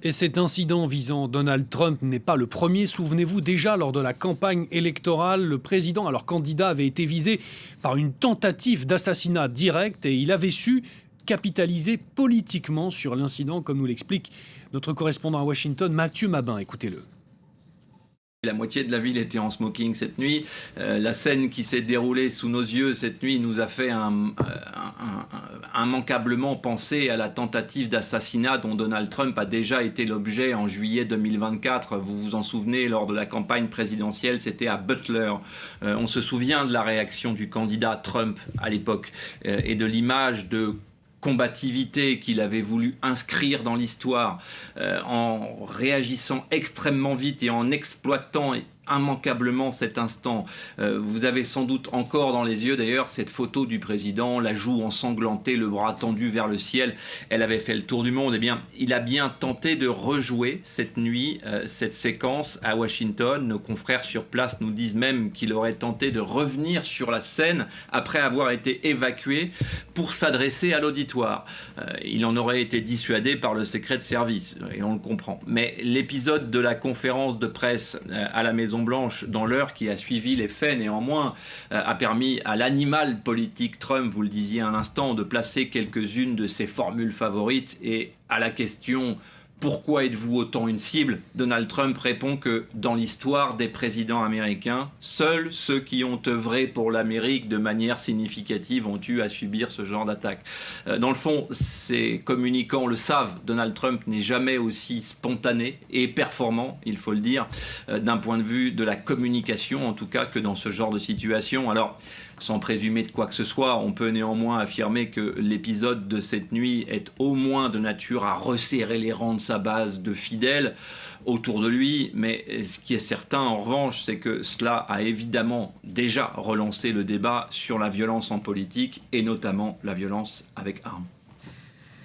Et cet incident visant Donald Trump n'est pas le premier. Souvenez-vous, déjà lors de la campagne électorale, le président, alors candidat, avait été visé par une tentative d'assassinat direct et il avait su capitaliser politiquement sur l'incident, comme nous l'explique notre correspondant à Washington, Mathieu Mabin. Écoutez-le. La moitié de la ville était en smoking cette nuit. La scène qui s'est déroulée sous nos yeux cette nuit nous a fait immanquablement penser à la tentative d'assassinat dont Donald Trump a déjà été l'objet en juillet 2024. Vous vous en souvenez, lors de la campagne présidentielle, c'était à Butler. On se souvient de la réaction du candidat Trump à l'époque et de l'image de combativité qu'il avait voulu inscrire dans l'histoire en réagissant extrêmement vite et en exploitant immanquablement cet instant. Vous avez sans doute encore dans les yeux d'ailleurs cette photo du président, la joue ensanglantée, le bras tendu vers le ciel. Elle avait fait le tour du monde. Eh bien, il a bien tenté de rejouer cette nuit, cette séquence à Washington. Nos confrères sur place nous disent même qu'il aurait tenté de revenir sur la scène après avoir été évacué pour s'adresser à l'auditoire. Il en aurait été dissuadé par le secret de service, et on le comprend. Mais l'épisode de la conférence de presse à la Maison-Blanche, dans l'heure qui a suivi les faits, néanmoins, a permis à l'animal politique Trump, vous le disiez à l'instant, de placer quelques-unes de ses formules favorites. Et à la question « Pourquoi êtes-vous autant une cible ?», Donald Trump répond que dans l'histoire des présidents américains, seuls ceux qui ont œuvré pour l'Amérique de manière significative ont eu à subir ce genre d'attaque. Dans le fond, ces communicants le savent, Donald Trump n'est jamais aussi spontané et performant, il faut le dire, d'un point de vue de la communication, en tout cas, que dans ce genre de situation. Alors, sans présumer de quoi que ce soit, on peut néanmoins affirmer que l'épisode de cette nuit est au moins de nature à resserrer les rangs de sa base de fidèles autour de lui. Mais ce qui est certain, en revanche, c'est que cela a évidemment déjà relancé le débat sur la violence en politique et notamment la violence avec armes.